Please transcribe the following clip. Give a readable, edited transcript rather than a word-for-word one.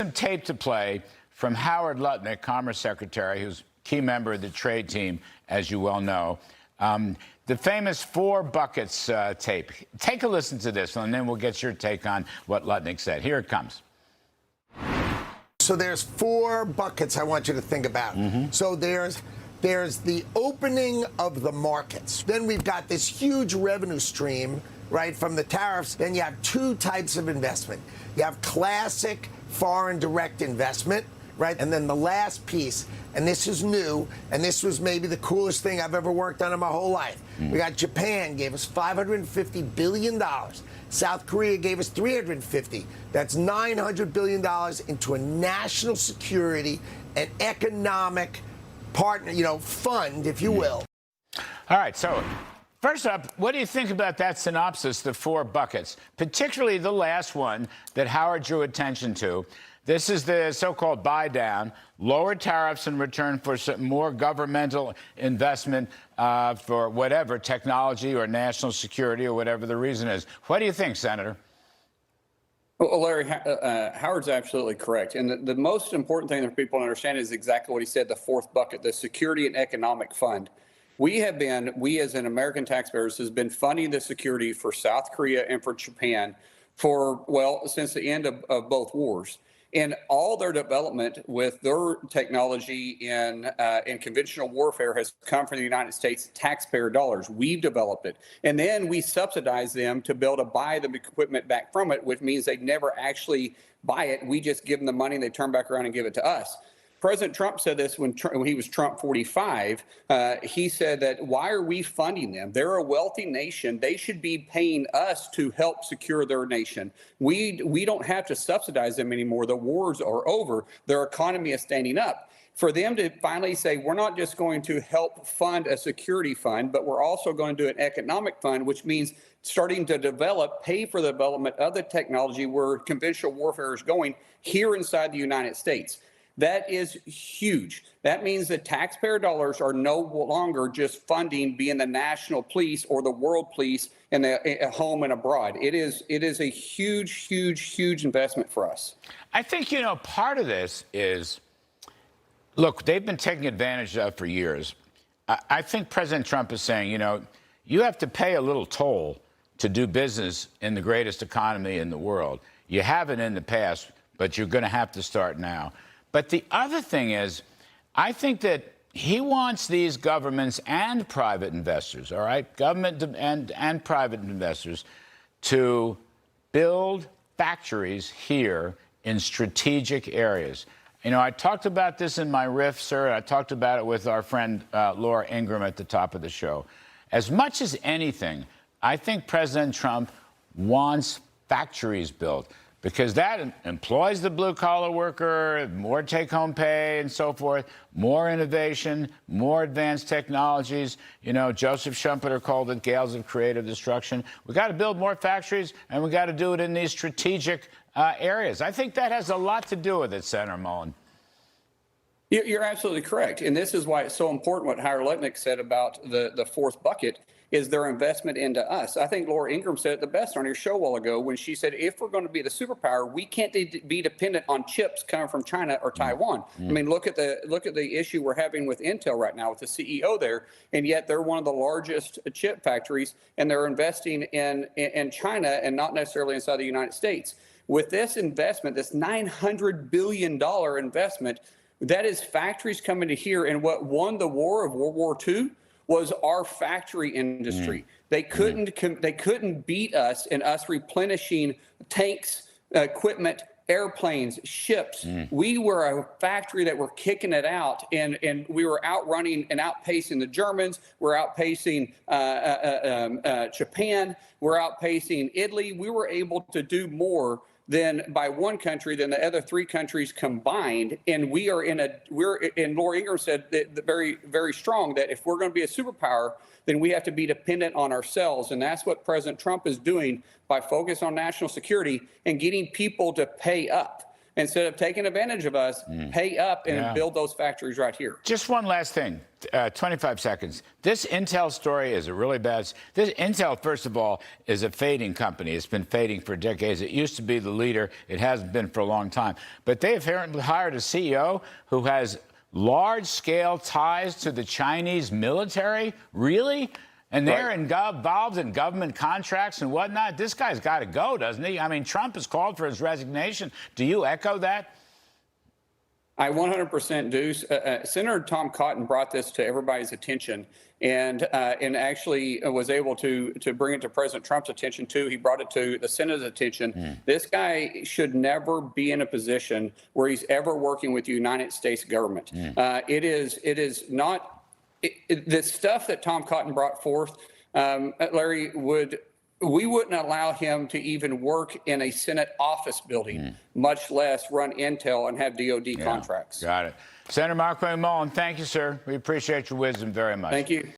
Some tape to play from Howard Lutnick, Commerce Secretary, who's a key member of the trade team, as you well know. The famous 4 buckets tape. Take a listen to this, and then we'll get your take on what Lutnick said. Here it comes. So there's 4 buckets I want you to think about. So there's the opening of the markets. Then we've got this huge revenue stream, right, from the tariffs. Then you have 2 types of investment. You have classic foreign direct investment, right? And then the last piece, and this is new, and this was maybe the coolest thing I've ever worked on in my whole life. We got Japan gave us $550 billion. South Korea gave us $350. That's $900 billion into a national security and economic partner, fund, if you will. All right, so first up, what do you think about that synopsis, the 4 buckets, particularly the last one that Howard drew attention to? This is the so-called buy down, lower tariffs in return for some more governmental investment for whatever, technology or national security or whatever the reason is. What do you think, Senator? Well, Larry, Howard's absolutely correct. And the most important thing that people understand is exactly what he said, the 4th bucket, the Security and Economic Fund. We as an American taxpayers, has been funding the security for South Korea and for Japan since the end of both wars. And all their development with their technology in conventional warfare has come from the United States taxpayer dollars. We've developed it. And then we subsidize them to be able to buy the equipment back from it, which means they never actually buy it. We just give them the money and they turn back around and give it to us. President Trump said this when he was Trump 45. He said that, why are we funding them? They're a wealthy nation. They should be paying us to help secure their nation. We don't have to subsidize them anymore. The wars are over. Their economy is standing up. For them to finally say, we're not just going to help fund a security fund, but we're also going to do an economic fund, which means starting to pay for the development of the technology where conventional warfare is going here inside the United States. That is huge. That means that taxpayer dollars are no longer just funding being the national police or the world police and at home and abroad. It is a huge, huge, huge investment for us. I think, part of this is, look, they've been taking advantage of for years. I think President Trump is saying, you have to pay a little toll to do business in the greatest economy in the world. You haven't in the past, but you're going to have to start now. But the other thing is, I think that he wants these governments and private investors, all right, government and private investors, to build factories here in strategic areas. I talked about this in my riff, sir. I talked about it with our friend Laura Ingraham at the top of the show. As much as anything, I think President Trump wants factories built, because that employs the blue-collar worker, more take-home pay and so forth, more innovation, more advanced technologies. Joseph Schumpeter called it gales of creative destruction. We got to build more factories, and we got to do it in these strategic areas. I think that has a lot to do with it, Senator Mullin. You're absolutely correct. And this is why it's so important what Howard Lutnick said about the 4th bucket is their investment into us. I think Laura Ingraham said it the best on your show a while ago when she said, if we're going to be the superpower, we can't be dependent on chips coming from China or Taiwan. I mean, look at the issue we're having with Intel right now with the CEO there, and yet they're one of the largest chip factories, and they're investing in China and not necessarily inside the United States. With this investment, this $900 billion investment, that is factories coming to here, and what won the war of World War II was our factory industry. They couldn't beat us in us replenishing tanks, equipment, airplanes, ships. We were a factory that were kicking it out, and we were outrunning and outpacing the Germans. We're outpacing Japan. We're outpacing Italy. We were able to do more by one country than the other 3 countries combined. And and Laura Ingraham said that very, very strong that if we're going to be a superpower, then we have to be dependent on ourselves. And that's what President Trump is doing by focusing on national security and getting people to pay up. instead of taking advantage of us, pay up and build those factories right here. Just one last thing, 25 seconds. This Intel story is a really bad. This Intel, first of all, is a fading company. It's been fading for decades. It used to be the leader. It hasn't been for a long time. But they have hired a CEO who has large-scale ties to the Chinese military. Really? And they're involved in government contracts and whatnot. This guy's got to go, doesn't he? I mean, Trump has called for his resignation. Do you echo that? I 100% do. Senator Tom Cotton brought this to everybody's attention, and actually was able to bring it to President Trump's attention too. He brought it to the Senate's attention. This guy should never be in a position where he's ever working with the United States government. It is not the stuff that Tom Cotton brought forth. Larry, we wouldn't allow him to even work in a Senate office building, much less run Intel and have DOD contracts. Got it. Senator Markwayne Mullin, thank you, sir. We appreciate your wisdom very much. Thank you.